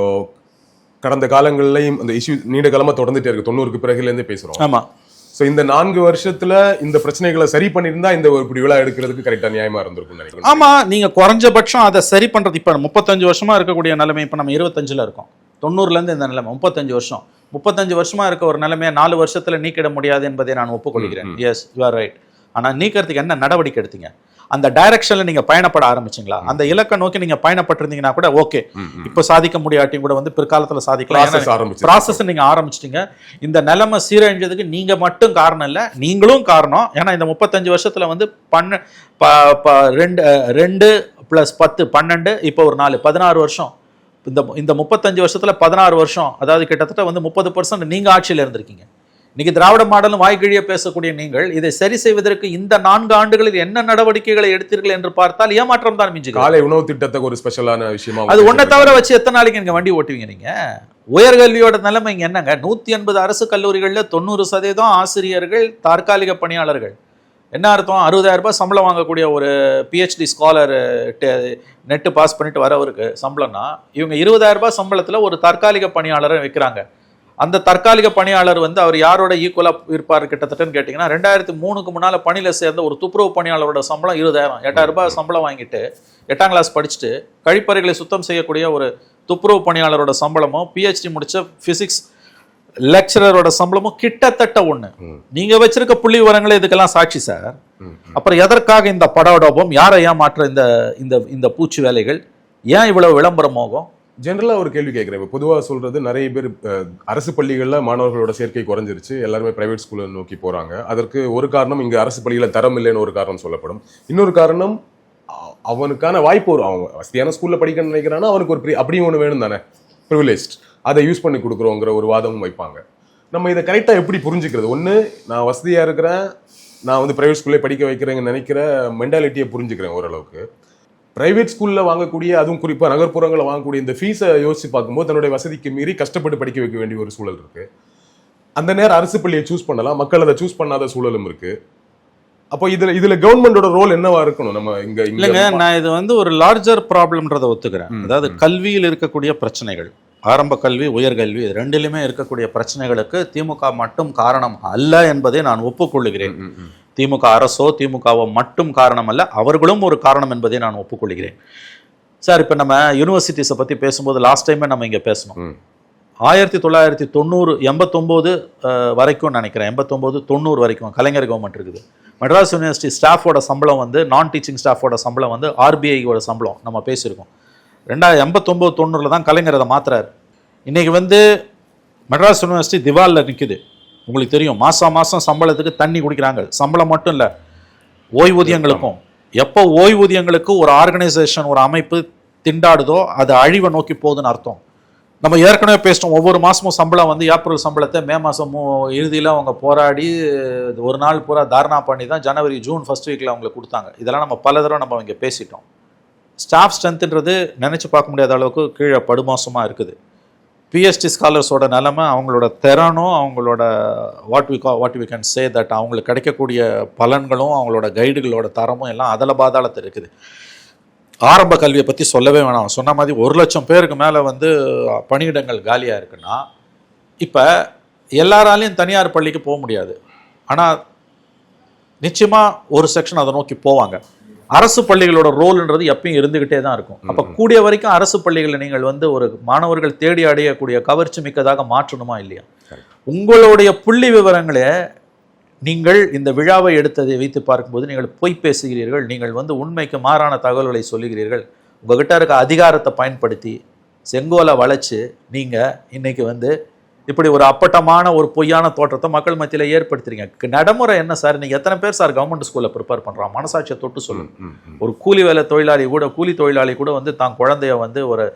கடந்த காலங்கள்லையும் அந்த இஷ்யூ நீண்ட காலமாக தொடர்ந்துட்டே இருக்குது. 90க்கு பிறகுலேருந்தே பேசுகிறோம். ஆமாம். ஸோ இந்த 4 வருஷத்துல இந்த பிரச்சனைகளை சரி பண்ணியிருந்தா இந்த இப்படி விழா எடுக்கிறதுக்கு கரெக்டாக நியாயமாக இருந்திருக்கும் நினைக்கிறேன். ஆமாம், நீங்கள் குறைஞ்சபட்சம் அதை சரி பண்ணுறது. இப்போ 35 வருஷமாக இருக்கக்கூடிய நிலைமை, இப்போ நம்ம 25ல் இருக்கோம். 90லேருந்து இந்த நிலைமை 35 வருஷமாக இருக்க ஒரு நிலைமையை 4 வருஷத்தில் நீக்கிட முடியாது என்பதை நான் ஒப்புக்கொள்கிறேன். Yes, you are right. ஆனால் நீக்கிறதுக்கு என்ன நடவடிக்கை எடுத்தீங்க? அந்த டைரக்ஷனில் நீங்கள் பயணப்பட ஆரம்பிச்சிங்களா? அந்த இலக்கை நோக்கி நீங்கள் பயணப்பட்டிருந்தீங்கன்னா கூட ஓகே, இப்போ சாதிக்க முடியாட்டியும் கூட வந்து பிற்காலத்தில் சாதிக்கலாம். ப்ராசஸ் நீங்கள் ஆரம்பிச்சிட்டிங்க. இந்த நிலைமை சீரழிஞ்சதுக்கு நீங்கள் மட்டும் காரணம் இல்லை, நீங்களும் காரணம். ஏன்னா இந்த 35 வருஷத்தில் வந்து 2 + 10 12, இப்போ ஒரு 4 16 வருஷம். இந்த 35 வருஷத்தில் 16 வருஷம், அதாவது கிட்டத்தட்ட வந்து 30% நீங்கள் ஆட்சியில் இருந்திருக்கீங்க. இன்னைக்கு திராவிட மாடலும் வாய்கிழிய பேசக்கூடிய நீங்கள் இதை சரி செய்வதற்கு இந்த 4 ஆண்டுகளில் என்ன நடவடிக்கைகளை எடுத்தீர்கள் என்று பார்த்தால் ஏமாற்றம் தான் மிஞ்சுது. காலை உணவு திட்டத்துக்கு ஒரு ஸ்பெஷலான விஷயமா அது ஒன்றை தவிர வச்சு எத்தனை நாளைக்கு நீங்க வண்டி ஓட்டுவீங்க? நீங்க உயர்கல்வியோட நிலைமை இங்க என்னங்க? 180 அரசு கல்லூரிகளில் 90% ஆசிரியர்கள், தற்காலிக பணியாளர்கள். என்ன அர்த்தம்? 60,000 ரூபாய் சம்பளம் வாங்கக்கூடிய ஒரு PhD ஸ்காலர் நெட்டு பாஸ் பண்ணிட்டு வரவருக்கு சம்பளம்னா, இவங்க 20,000 ரூபாய் சம்பளத்தில் ஒரு தற்காலிக பணியாளரை வைக்கிறாங்க. அந்த தற்காலிக பணியாளர் வந்து அவர் யாரோட ஈக்குவலாக இருப்பார் கிட்டத்தட்டன்னு கேட்டிங்கன்னா 2003க்கு முன்னால் பணியில் சேர்ந்த ஒரு துப்புரவு பணியாளரோட சம்பளம் 20,000. 8,000 ரூபாய் சம்பளம் வாங்கிட்டு 8ஆம் கிளாஸ் படிச்சுட்டு கழிப்பறைகளை சுத்தம் செய்யக்கூடிய ஒரு துப்புரவு பணியாளரோட சம்பளமும் PhD முடித்த ஃபிசிக்ஸ் லெக்சரரோட சம்பளமும் கிட்டத்தட்ட ஒன்று. நீங்கள் வச்சிருக்க புள்ளி விவரங்களே இதுக்கெல்லாம் சாட்சி சார். அப்புறம் எதற்காக இந்த படோடோபம்? யாரை ஏமாற்ற இந்த பூச்சி வேலைகள்? ஏன் இவ்வளவு விளம்பர மோகம்? ஜென்ரலாக ஒரு கேள்வி கேட்குறேன். இப்போ பொதுவாக சொல்கிறது, நிறைய பேர் அரசு பள்ளிகளில் மாணவர்களோட சேர்க்கை குறைஞ்சிருச்சு, எல்லாருமே பிரைவேட் ஸ்கூலை நோக்கி போகிறாங்க. அதற்கு ஒரு காரணம் இங்கே அரசு பள்ளிகளில் தரம் இல்லைன்னு ஒரு காரணம் சொல்லப்படும். இன்னொரு காரணம் அவனுக்கான வாய்ப்பு வரும். அவங்க வசதியான ஸ்கூலில் படிக்கணும்னு நினைக்கிறான்னா அவனுக்கு ஒரு அப்படியும் ஒன்று வேணும் தானே, ப்ரிவிலேஜ், அதை யூஸ் பண்ணி கொடுக்குறோங்கிற ஒரு வாதமும் வைப்பாங்க. நம்ம இதை கரெக்டாக எப்படி புரிஞ்சுக்கிறது? ஒன்று, நான் வசதியாக இருக்கிறேன், நான் வந்து பிரைவேட் ஸ்கூல்லே படிக்க வைக்கிறேங்கன்னு நினைக்கிற மென்டாலிட்டியை புரிஞ்சுக்கிறேன் ஓரளவுக்கு. பிரைவேட் ஸ்கூல்ல வாங்கக்கூடிய, அதுவும் குறிப்பா நகர்ப்புறங்களில் வாங்கக்கூடிய இந்த ஃபீஸை யோசிச்சு பார்க்கும்போது தன்னுடைய வசதிக்கு மீறி கஷ்டப்பட்டு படிக்க வைக்க வேண்டிய ஒரு சூழல் இருக்கு. அந்த நேரம் அரசு பள்ளியை சூஸ் பண்ணலாம், மக்கள் அதை சூஸ் பண்ணாத சூழலும் இருக்கு. அப்போ இதுல கவர்மெண்டோட ரோல் என்னவா இருக்கணும்? நம்ம இல்லைங்க, நான் இது வந்து ஒரு லார்ஜர் ப்ராப்ளம்ன்றதை ஒத்துக்கிறேன். அதாவது கல்வியில் இருக்கக்கூடிய பிரச்சனைகள், ஆரம்ப கல்வி உயர்கல்வி ரெண்டிலுமே இருக்கக்கூடிய பிரச்சனைகளுக்கு திமுக மட்டும் காரணம் அல்ல என்பதை நான் ஒப்புக்கொள்ளுகிறேன். திமுக அரசோ திமுகவோ மட்டும் காரணம் அல்ல, அவர்களும் ஒரு காரணம் என்பதை நான் ஒப்புக்கொள்கிறேன். சார், இப்போ நம்ம யூனிவர்சிட்டிஸை பற்றி பேசும்போது லாஸ்ட் டைமே நம்ம இங்கே பேசணும். 1990 89 வரைக்கும் நினைக்கிறேன், 89 90 வரைக்கும் கலைஞர் கவர்மெண்ட் இருக்குது. மெட்ராஸ் யூனிவர்சிட்டி ஸ்டாஃபோட சம்பளம் வந்து, நான் டீச்சிங் ஸ்டாஃபோட சம்பளம் வந்து RBIயோட சம்பளம் நம்ம பேசியிருக்கோம். 89 90 தான் கலைஞர் அதை மாத்துறாரு. இன்னைக்கு வந்து மெட்ராஸ் யூனிவர்சிட்டி திவாலில் நிற்குது. உங்களுக்கு தெரியும், மாதம் சம்பளத்துக்கு தண்ணி குடிக்கிறாங்க. சம்பளம் மட்டும் இல்லை, ஓய்வூதியங்களுக்கும். எப்போ ஓய்வூதியங்களுக்கு ஒரு ஆர்கனைசேஷன், ஒரு அமைப்பு திண்டாடுதோ அது அழிவை நோக்கி போகுதுன்னு அர்த்தம். நம்ம ஏற்கனவே பேசிட்டோம், ஒவ்வொரு மாதமும் சம்பளம் வந்து ஏப்ரல் சம்பளத்தை மே மாதம் இறுதியில் அவங்க போராடி ஒரு நாள் பூரா தாரணா பண்ணி தான் ஜனவரி ஜூன் ஃபர்ஸ்ட் வீக்கில் அவங்களுக்கு கொடுத்தாங்க. இதெல்லாம் நம்ம பல தடவை நம்ம இங்கே பேசிட்டோம். ஸ்டாஃப் ஸ்ட்ரென்த்துன்றது நினச்சி பார்க்க முடியாத அளவுக்கு கீழே படுமோசமாக இருக்குது. PhD ஸ்காலர்ஸோட நிலைமை, அவங்களோட திறனும், அவங்களோட what we can say that அவங்களுக்கு கிடைக்கக்கூடிய பலன்களும், அவங்களோட கைடுகளோட தரமும் எல்லாம் அதல பாதாளத்தில் இருக்குது. ஆரம்ப கல்வியை பற்றி சொல்லவே வேணாம். சொன்ன மாதிரி 1 லட்சம் பேருக்கு மேலே வந்து பணியிடங்கள் காலியாக இருக்குன்னா, இப்போ எல்லாராலையும் தனியார் பள்ளிக்கு போக முடியாது. ஆனால் நிச்சயமாக ஒரு செக்ஷன் அதை நோக்கி போவாங்க. அரசு பள்ளிகளோட ரோல்ன்றது எப்பயும் இருந்துகிட்டே தான் இருக்கும். அப்போ கூடிய வரைக்கும் அரசு பள்ளிகளை நீங்கள் வந்து ஒரு மாணவர்கள் தேடி அடையக்கூடிய கவர்ச்சி மிக்கதாக மாற்றணுமா இல்லையா? உங்களுடைய புள்ளி விவரங்களே நீங்கள் இந்த விழாவை எடுத்ததை வைத்து பார்க்கும்போது நீங்கள் பொய் பேசுகிறீர்கள், நீங்கள் வந்து உண்மைக்கு மாறான தகவல்களை சொல்லுகிறீர்கள். உங்ககிட்ட இருக்க அதிகாரத்தை பயன்படுத்தி செங்கோலை வளைச்சு நீங்கள் இன்னைக்கு வந்து இப்படி ஒரு அப்பட்டமான ஒரு பொய்யான தோற்றத்தை மக்கள் மத்தியில் ஏற்படுத்துறீங்க. நடைமுறை என்ன சார்? நீங்கள் எத்தனை பேர் சார் கவர்மெண்ட் ஸ்கூலில் ப்ரிப்பேர் பண்ணுறான்? மனசாட்சியை தொட்டு சொல்லுங்க. ஒரு கூலி வேலை தொழிலாளி கூட வந்து தான் குழந்தைய வந்து ஒரு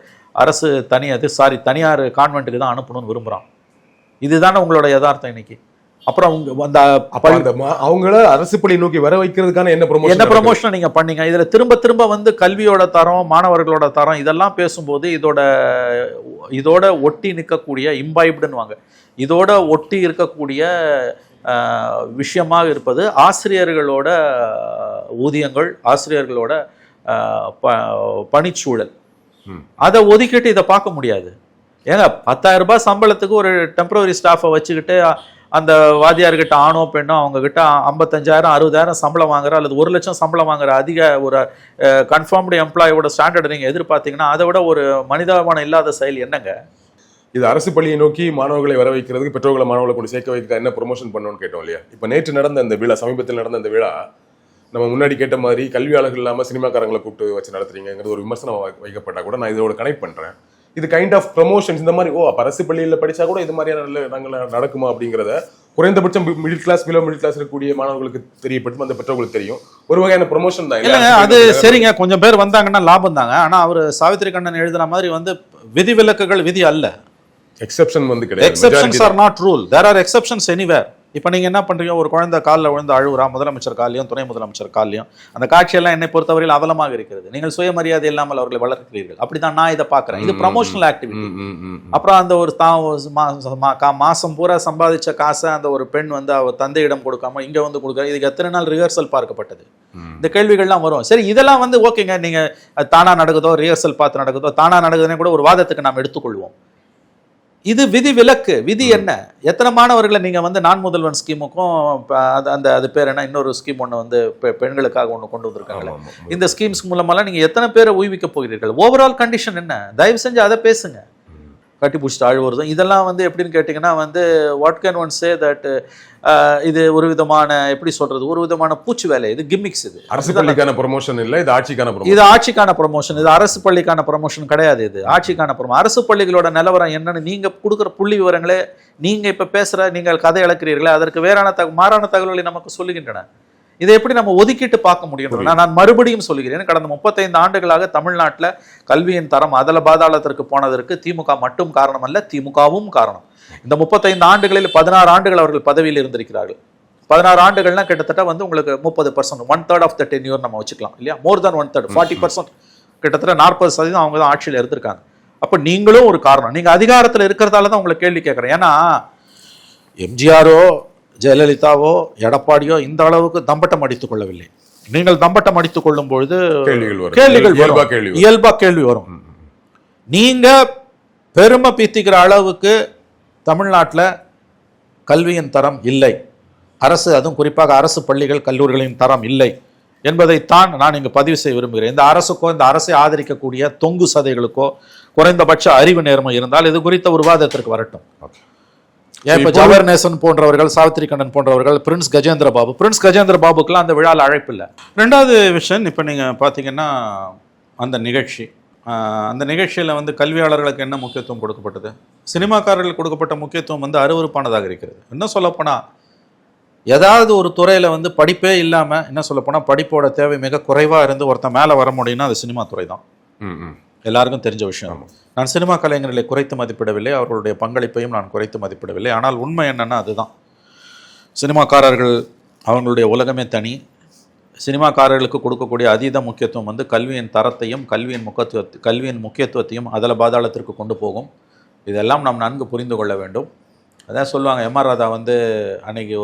அரசு தனியார் கான்வென்ட்டுக்கு தான் அனுப்பணும்னு விரும்புகிறான். இதுதானே உங்களோட யதார்த்தம் இன்னைக்கு. அப்புறம் அவங்கள அரசு பள்ளி நோக்கி வர வைக்கிறதுக்கான என்ன ப்ரமோஷன் நீங்க பண்ணீங்க? இதுல திரும்ப வந்து கல்வியோட தரம், மாணவர்களோட தரம் இதெல்லாம் பேசும்போது இதோட ஒட்டி நிற்கக்கூடிய இம்பாய்ப்டுன்னு இதோட ஒட்டி இருக்கக்கூடிய விஷயமாக இருப்பது ஆசிரியர்களோட ஊதியங்கள், ஆசிரியர்களோட பணிச்சூழல். அதை ஒதுக்கிட்டு இதை பார்க்க முடியாது. ஏங்க, 10,000 ரூபாய் சம்பளத்துக்கு ஒரு டெம்பரவரி ஸ்டாஃபை வச்சுக்கிட்டு அந்த வாத்தியார்கிட்ட ஆணோ பெண்ணோ அவங்க கிட்ட 55,000 60,000 சம்பளம் வாங்குற அல்லது 1 லட்சம் சம்பளம் வாங்குற அதிக ஒரு கன்ஃபார்ம்டு எம்ப்ளாயோட ஸ்டாண்டர்ட் நீங்கள் எதிர்பார்த்தீங்கன்னா அதை விட ஒரு மனிதாபிமானம் இல்லாத செயல் என்னங்க இது? அரசு பள்ளியை நோக்கி மாணவர்களை வர வைக்கிறதுக்கு, பெற்றோர்களை மாணவர்களை கொண்டு சேர்க்க வைக்க என்ன ப்ரொமோஷன் பண்ணணும்னு கேட்டோம் இல்லையா? இப்போ நேற்று நடந்த இந்த விழா, சமீபத்தில் நடந்த இந்த விழா, நம்ம முன்னாடி கேட்ட மாதிரி கல்வியாளர்கள் இல்லாமல் சினிமாக்காரங்களை கூப்பிட்டு வச்சு நடத்துறீங்கிறது ஒரு விமர்சனம் வைக்கப்பட்டா கூட நான் இதோட கனெக்ட் பண்ணுறேன். இது கைண்ட் ஆஃப் ப்ரமோஷன்ஸ். இந்த மாதிரி அரசு பள்ளியில் படித்தா கூட இது மாதிரியான நாங்கள் நடக்குமா அப்படிங்கிறத குறைந்தபட்சம் middle class, below middle class இருக்கக்கூடிய மாணவர்களுக்கு தெரியப்படும், அந்த பெற்றோர்களுக்கு தெரியும். ஒரு வகையான ப்ரமோஷன் தான். இல்லைங்க, அது சரிங்க, கொஞ்சம் பேர் வந்தாங்கன்னா லாபம் தாங்க. ஆனால் அவர் சாவித்திரி கண்ணன் எழுதுன மாதிரி வந்து விதிவிலக்குகள் விதி அல்ல. எக்ஸெப்ஷன் வந்து கிடையாது. Exceptions are not rule. There are exceptions anywhere. இப்போ நீங்கள் என்ன பண்ணுறீங்க? ஒரு குழந்தை காலில் விழுந்து அழுவுறா, முதலமைச்சர் காலையும் துணை முதலமைச்சர் காலையும். அந்த காட்சியெல்லாம் என்னை பொறுத்தவரையில் அவலமாக இருக்கிறது. நீங்கள் சுயமரியாதை இல்லாமல் அவர்களை வளர்க்கிறீர்கள். அப்படிதான் நான் இதை பார்க்குறேன். இது ப்ரமோஷனல் ஆக்டிவிட்டி. அப்புறம் அந்த ஒரு மாதம் பூரா சம்பாதிச்ச காசை அந்த ஒரு பெண் வந்து அவர் தந்தையிடம் கொடுக்காம இங்கே வந்து கொடுக்குற, இதுக்கு எத்தனை நாள் ரிஹர்சல் பார்க்கப்பட்டது? இந்த கேள்விகள்லாம் வரும். சரி, இதெல்லாம் வந்து ஓகேங்க, நீங்கள் தானாக நடக்குதோ ரிஹர்சல் பார்த்து நடக்குதோ தானாக நடக்குதுன்னே கூட ஒரு வாதத்துக்கு நாம் எடுத்துக்கொள்வோம். இது விதி விலக்கு. விதி என்ன? எத்தனை மாணவர்களை நீங்கள் வந்து நான் முதல்வன் ஸ்கீமுக்கும் அது பேர் என்ன, இன்னொரு ஸ்கீம் ஒன்று வந்து பெண்களுக்காக ஒன்று கொண்டு வந்திருக்காங்களே, இந்த ஸ்கீம்ஸ் மூலமெல்லாம் நீங்கள் எத்தனை பேரை ஊய்விக்க போகிறீர்கள்? ஓவரால் கண்டிஷன் என்ன? தயவு செஞ்சு அதை பேசுங்க. கட்டி பிடிச்சிட்டு அழுவுறதும் இதெல்லாம் வந்து எப்படின்னு கேட்டிங்கன்னா வந்து what can one say that இது ஒரு விதமான, எப்படி சொல்றது, ஒரு விதமான பூச்சி வேலை. இது கிம்மிக்ஸ். இது அரசு பள்ளிக்கான ப்ரமோஷன் இல்லை, இது ஆட்சிக்கான ப்ரமோஷன். இது ஆட்சிக்கான ப்ரமோஷன். இது அரசு பள்ளிக்கான ப்ரமோஷன் கிடையாது, இது ஆட்சிக்கான ப்ரமோஷன். அரசு பள்ளிகளோட நிலவரம் என்னன்னு நீங்க கொடுக்குற புள்ளி விவரங்களே, நீங்க இப்ப பேசுற, நீங்கள் கதை இழக்கிறீர்களே, அதற்கு மாறான தகவல்களை நமக்கு சொல்லுகின்றன. இதை எப்படி நம்ம ஒதுக்கிட்டு பார்க்க முடியும்? நான் மறுபடியும் சொல்லுகிறேன், கடந்த 35 ஆண்டுகளாக தமிழ்நாட்டில் கல்வியின் தரம் அதல பாதாளத்திற்கு போனதற்கு திமுக மட்டும் காரணம் அல்ல, திமுகவும் காரணம். இந்த 35 ஆண்டுகளில் 16 ஆண்டுகள் அவர்கள் பதவியில் இருந்திருக்கிறார்கள். 16 ஆண்டுகள்னா கிட்டத்தட்ட வந்து உங்களுக்கு 30%, 1/3 ஆஃப் த டென்யூர் நம்ம வச்சுக்கலாம் இல்லையா, மோர் தென் 1/3, 40%, கிட்டத்தட்ட 40% அவங்க தான் ஆட்சியில் இருந்திருக்காங்க. அப்போ நீங்களும் ஒரு காரணம். நீங்க அதிகாரத்தில் இருக்கிறதால தான் உங்களை கேள்வி கேட்குறேன். ஏன்னா எம்ஜிஆரோ ஜெயலலிதாவோ எடப்பாடியோ இந்த அளவுக்கு தம்பட்டம் அடித்துக் கொள்ளவில்லை. நீங்கள் தம்பட்டம் அடித்துக் கொள்ளும் பொழுது கேள்விகள் இயல்பா கேள்வி வரும். நீங்க பெருமை பீத்திக்கிற அளவுக்கு தமிழ்நாட்டில் கல்வியின் தரம் இல்லை, அரசு அதுவும் குறிப்பாக அரசு பள்ளிகள் கல்லூரிகளின் தரம் இல்லை என்பதைத்தான் நான் இங்கு பதிவு செய்ய விரும்புகிறேன். இந்த அரசுக்கோ இந்த அரசை ஆதரிக்கக்கூடிய தொங்கு சதைகளுக்கோ குறைந்தபட்ச அறிவு நேர்மை இருந்தால் இது குறித்த ஒரு விவாதத்திற்கு வரட்டும். இப்போ ஜவஹர் நேசன் போன்றவர்கள், சாவித்ரி கண்ணன் போன்றவர்கள், பிரின்ஸ் கஜேந்திர பாபுக்கெல்லாம் அந்த விழாவில் அழைப்பு இல்லை. ரெண்டாவது விஷயம், இப்போ நீங்கள் பார்த்தீங்கன்னா அந்த நிகழ்ச்சியில் வந்து கல்வியாளர்களுக்கு என்ன முக்கியத்துவம் கொடுக்கப்பட்டது? சினிமாக்காரர்களுக்கு கொடுக்கப்பட்ட முக்கியத்துவம் வந்து அருவருப்பானதாக இருக்கிறது. என்ன சொல்லப்போனால் ஏதாவது ஒரு துறையில் வந்து படிப்பே இல்லாமல், என்ன சொல்லப்போனால் படிப்போட தேவை மிக குறைவாக இருந்து ஒருத்தன் மேலே வர முடியும்னா அது சினிமா துறை தான். எல்லாருக்கும் தெரிஞ்ச விஷயம். நான் சினிமா கலைஞர்களை குறைத்து மதிப்பிடவில்லை, அவர்களுடைய பங்களிப்பையும் நான் குறைத்து மதிப்பிடவில்லை. ஆனால் உண்மை என்னன்னா அதுதான், சினிமாக்காரர்கள் அவங்களுடைய உலகமே தனி. சினிமாக்காரர்களுக்கு கொடுக்கக்கூடிய அதீத முக்கியத்துவம் வந்து கல்வியின் தரத்தையும் கல்வியின் முக்கியத்துவத்தையும் அதில் பாதாளத்திற்கு கொண்டு போகும். இதெல்லாம் நாம் நன்கு புரிந்து கொள்ள வேண்டும். அதான் சொல்லுவாங்க, எம்ஆர் ராதா வந்து அன்னைக்கு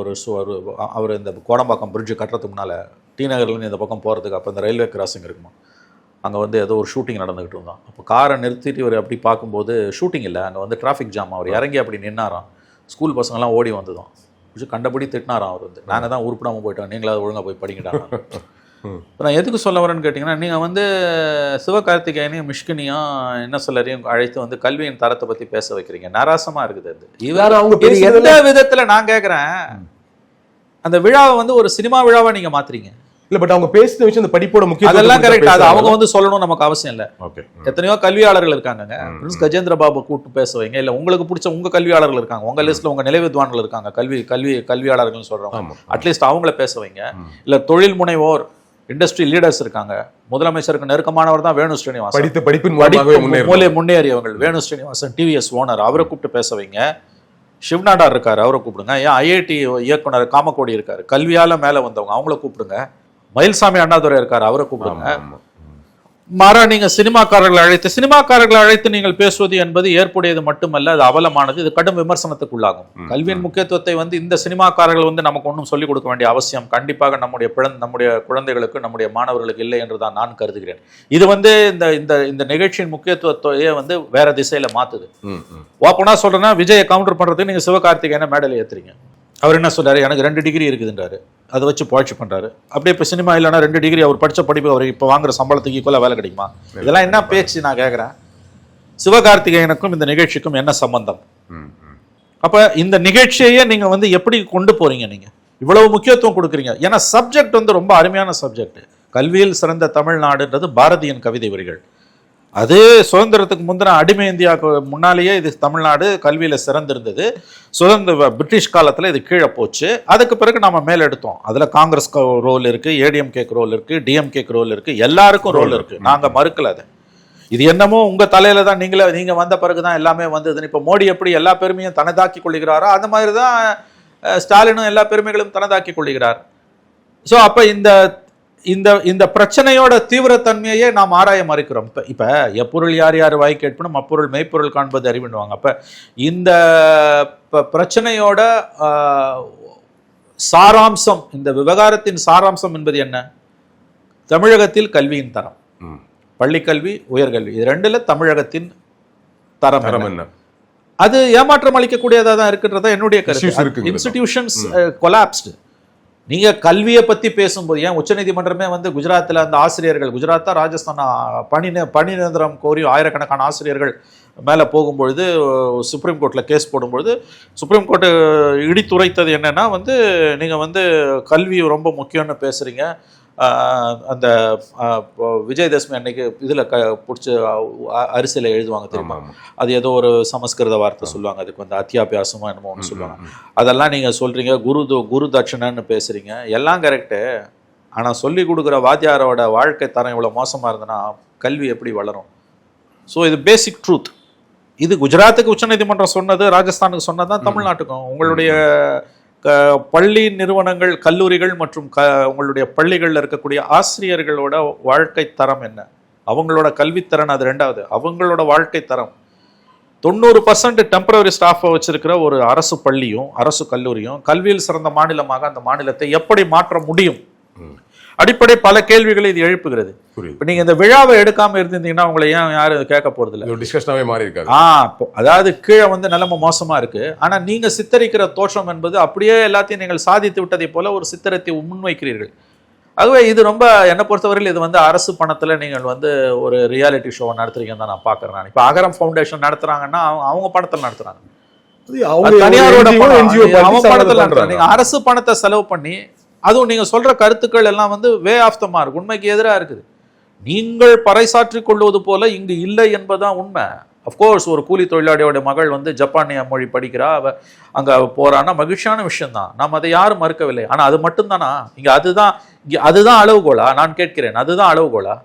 அவர் இந்த கோடம்பாக்கம் பிரிட்ஜு கட்டுறதுக்கு முன்னால் டி நகர்லேருந்து இந்த பக்கம் போகிறதுக்கு அப்போ இந்த ரயில்வே கிராசிங் இருக்குமா, அங்கே வந்து ஏதோ ஒரு ஷூட்டிங் நடந்துக்கிட்டு இருந்தான். அப்போ காரை நிறுத்திட்டு இவர் அப்படி பார்க்கும்போது ஷூட்டிங் இல்லை, அங்கே வந்து டிராஃபிக் ஜாம். அவர் இறங்கி அப்படி நின்னாராம். ஸ்கூல் பசங்கள்லாம் ஓடி வந்துதான் கொஞ்சம் கண்டபடி திட்டினாராம். அவர் வந்து நாங்கள் தான் உருப்பிடாமல் போயிட்டோம், நீங்களாவது ஒழுங்காக போய் படிக்கிட்டாங்க. இப்போ நான் எதுக்கு சொல்ல வரேன்னு கேட்டிங்கன்னா, நீங்கள் வந்து சிவகார்த்திகேயனையும் மிஷ்கினியும் என்ன சொல்லறையும் அழைத்து வந்து கல்வியின் தரத்தை பற்றி பேச வைக்கிறீங்க. நராசமாக இருக்குது அது. இவர் அவங்க எந்த விதத்தில் நான் கேட்குறேன், அந்த விழாவை வந்து ஒரு சினிமா விழாவை நீங்கள் மாற்றுறீங்க. இல்ல பட் அவங்க பேசின விஷயம் இந்த படிப்போட முக்கியம் அதெல்லாம் கரெக்ட். அது அவங்க வந்து சொல்லணும் நமக்கு அவசியம் இல்லை. எத்தனையோ கல்வியாளர்கள் இருக்காங்க, பிரின்ஸ் கஜேந்திர பாபு கூப்பிட்டு பேச வைங்க. இல்லை உங்களுக்கு பிடிச்ச உங்க கல்வியாளர்கள் இருக்காங்க, உங்க லிஸ்ட்ல உங்க நிலைவித்வான்கள் இருக்காங்க, கல்வியாளர்கள் சொல்றவங்க, அட்லீஸ்ட் அவங்கள பேச வைங்க. இல்ல தொழில் முனைவோர் இண்டஸ்ட்ரி லீடர்ஸ் இருக்காங்க, முதலமைச்சருக்கு நெருக்கமானவர் தான் வேணு ஸ்ரீனிவாசன், முன்னேறியவங்க வேணு ஸ்ரீனிவாசன் டிவிஎஸ் ஓனர், அவரை கூப்பிட்டு பேச வைங்க. சிவ்நாடார் இருக்காரு, அவரை கூப்பிடுங்க. ஏன் ஐஐடி இயக்குனர் காமக்கோடி இருக்காரு, கல்வியால மேல வந்தவங்க, அவங்கள கூப்பிடுங்க. மயில்சாமி அண்ணாதுரை இருக்காரு, அவரை கூப்பிடுங்க. மாறா நீங்க சினிமாக்காரர்களை அழைத்து நீங்கள் பேசுவது என்பது ஏற்புடையது மட்டுமல்ல, அது அவலமானது, இது கடும் விமர்சனத்துக்குள்ளாகும். கல்வியின் முக்கியத்துவத்தை வந்து இந்த சினிமாக்காரர்கள் வந்து நமக்கு ஒன்றும் சொல்லிக் கொடுக்க வேண்டிய அவசியம் கண்டிப்பாக நம்முடைய குழந்தைகளுக்கு நம்முடைய மாணவர்களுக்கு இல்லை என்று தான் நான் கருதுகிறேன். இது வந்து இந்த நிகழ்ச்சியின் முக்கியத்துவத்தையே வந்து வேற திசையில மாத்துது. ஓப்பனா சொல்றேன்னா, விஜயை கவுண்டர் பண்றதுக்கு நீங்க சிவகார்த்திகேயனை மேடையில் ஏத்துறீங்க. அவர் என்ன சொல்றாரு, எனக்கு 2 டிகிரி இருக்குதுன்றாரு, அதை வச்சு புழைச்சி பண்றாரு. அப்படியே இப்போ சினிமா இல்லைன்னா 2 டிகிரி அவர் படித்த படிப்பு அவர் இப்போ வாங்குற சம்பளத்துக்கு ஈக்குவலாக வேலை கிடைக்குமா? இதெல்லாம் என்ன பேச்சு நான் கேட்குறேன். சிவகார்த்திகேயனுக்கும் இந்த நிகழ்ச்சிக்கும் என்ன சம்பந்தம்? அப்போ இந்த நிகழ்ச்சியையே நீங்கள் வந்து எப்படி கொண்டு போறீங்க? நீங்கள் இவ்வளவு முக்கியத்துவம் கொடுக்குறீங்க. ஏன்னா சப்ஜெக்ட் வந்து ரொம்ப அருமையான சப்ஜெக்ட். கல்வியில் சிறந்த தமிழ்நாடுன்றது பாரதியின் கவிதை வரிகள். அது சுதந்திரத்துக்கு முந்தின அடிமை இந்தியாவுக்கு முன்னாலேயே இது தமிழ்நாடு கல்வியில் சிறந்திருந்தது. பிரிட்டிஷ் காலத்தில் இது கீழே போச்சு. அதுக்கு பிறகு நம்ம மேலே எடுத்தோம். அதில் காங்கிரஸ் ரோல் இருக்குது, ஏடிஎம்கேக்கு ரோல் இருக்குது, டிஎம்கேக்கு ரோல் இருக்குது, எல்லாருக்கும் ரோல் இருக்குது. நாங்கள் மறுக்கல அது. இது என்னமோ உங்கள் தலையில் தான் நீங்கள் வந்த பிறகு தான் எல்லாமே வந்ததுன்னு. இப்போ மோடி எப்படி எல்லா பெருமையும் தனதாக்கி கொள்ளுகிறாரோ அந்த மாதிரி தான் ஸ்டாலினும் எல்லா பெருமைகளும் தனதாக்கி கொள்ளுகிறார். ஸோ அப்போ இந்த பிரச்சனையோட தீவிரத்தன்மையே நாம் ஆராய மறுக்கிறோம். இப்ப எப்பொருள் யார் யார் வாய் கேட்பனும் அப்பொருள் மெய்ப்பொருள் காண்பது அறிவிடுவாங்க. அப்ப இந்த பிரச்சனையோட சாராம்சம், இந்த விவகாரத்தின் சாராம்சம் என்பது என்ன? தமிழகத்தில் கல்வியின் தரம், பள்ளிக்கல்வி, உயர்கல்வி, இது ரெண்டுல தமிழகத்தின் தரம் என்ன? அது ஏமாற்றம் அளிக்கக்கூடியதா தான் இருக்கின்றதா என்னுடைய கருத்து. Institutions collapsed. நீங்க கல்வியை பத்தி பேசும்போது, ஏன் உச்சநீதிமன்றமே வந்து குஜராத்தில் அந்த ஆசிரியர்கள், குஜராத்தா ராஜஸ்தானா பணி நிரந்தரம் கோரி ஆயிரக்கணக்கான ஆசிரியர்கள் மேலே போகும்பொழுது சுப்ரீம் கோர்ட்டில் கேஸ் போடும்பொழுது சுப்ரீம் கோர்ட்டு இடித்துரைத்தது என்னன்னா வந்து, நீங்கள் வந்து கல்வி ரொம்ப முக்கியம்னு பேசுறீங்க. அந்த விஜயதசமி அன்னைக்கு இதில் பிடிச்சி அரிசியில் எழுதுவாங்க தெரியுமா, அது ஏதோ ஒரு சமஸ்கிருத வார்த்தை சொல்லுவாங்க, அதுக்கு வந்து அத்தியாபியாசமோ என்னமோ ஒன்று சொல்லுவாங்க. அதெல்லாம் நீங்கள் சொல்கிறீங்க. குரு தட்சணைன்னு பேசுகிறீங்க, எல்லாம் கரெக்டு. ஆனால் சொல்லி கொடுக்குற வாத்தியாரோட வாழ்க்கை தரம் இவ்வளோ மோசமாக இருந்ததுன்னா கல்வி எப்படி வளரும்? ஸோ இது பேசிக் ட்ரூத். இது குஜராத்துக்கு உச்சநீதிமன்றம் சொன்னது, ராஜஸ்தானுக்கு சொன்னது தான் தமிழ்நாட்டுக்கும். உங்களுடைய பள்ளி நிறுவனங்கள், கல்லூரிகள் மற்றும் உங்களுடைய பள்ளிகளில் இருக்கக்கூடிய ஆசிரியர்களோட வாழ்க்கை தரம் என்ன, அவங்களோட கல்வித்தரன், அது ரெண்டாவது. அவங்களோட வாழ்க்கை தரம் 90% டெம்பரரி ஸ்டாஃபை வச்சிருக்கிற ஒரு அரசு பள்ளியும் அரசு கல்லூரியும் கல்வியில் சிறந்த மாநிலமாக அந்த மாநிலத்தை எப்படி மாற்ற முடியும்? அடிப்படை பல கேள்விகளை இது எழுப்புகிறது. இப்ப நீங்க இந்த விழாவை எடுக்காம இருந்திருந்தீங்கன்னா உங்களை ஏன் யாரும் கேட்க போறது இல்லை. டிஸ்கஷனாவே மாறி இருக்காது. அதாவது கீழே வந்து நிலைமை மோசமா இருக்கு, ஆனா நீங்க சித்தரிக்கிற தோற்றம் என்பது அப்படியே எல்லாத்தையும் நீங்கள் சாதித்து விட்டதை போல ஒரு சித்திரத்தை முன்வைக்கிறீர்கள். ஆகவே இது ரொம்ப என்னை பொறுத்தவரையில் இது வந்து அரசு பணத்துல நீங்கள் வந்து ஒரு ரியாலிட்டி ஷோவை நடத்துறீங்கன்னு தான் நான் பாக்குறேன். நான் இப்ப அகரம் ஃபவுண்டேஷன் நடத்துறாங்கன்னா அவங்க பணத்துல நடத்துறாங்க, தனியாரோட பணத்துல நடத்துறாங்க. நீங்க அரசு பணத்தை செலவு பண்ணி, அதுவும் நீங்க சொல்ற கருத்துக்கள் எல்லாம் வந்து வே ஆஃப் த மார்க், உண்மைக்கு எதிராக இருக்குது. நீங்கள் பறைசாற்றிக் கொள்வது போல இங்கு இல்லை என்பதுதான் உண்மை. அஃப்கோர்ஸ் ஒரு கூலி தொழிலாளியோட மகள் வந்து ஜப்பானிய மொழி படிக்கிறா, அவ அங்க போறான்னா மகிழ்ச்சியான விஷயம் தான், நாம் அதை யாரும் மறுக்கவில்லை. ஆனா அது மட்டும்தானா இங்க? அதுதான் அளவுகோலா? நான் கேட்கிறேன், அதுதான் அளவுகோலா?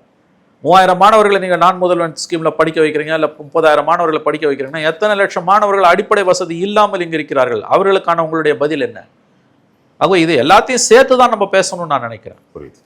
3000 மாணவர்களை நீங்க நான் முதல்வன் ஸ்கீம்ல படிக்க வைக்கிறீங்க, இல்ல 30,000 மாணவர்களை படிக்க வைக்கிறீங்கன்னா எத்தனை லட்சம் மாணவர்கள் அடிப்படை வசதி இல்லாமல் இங்க இருக்கிறார்கள்? அவர்களுக்கான உங்களுடைய பதில் என்ன? ஆக இது எல்லாத்தையும் சேர்த்து தான் நம்ம பேசணும்னு நான் நினைக்கிறேன். புரியுது.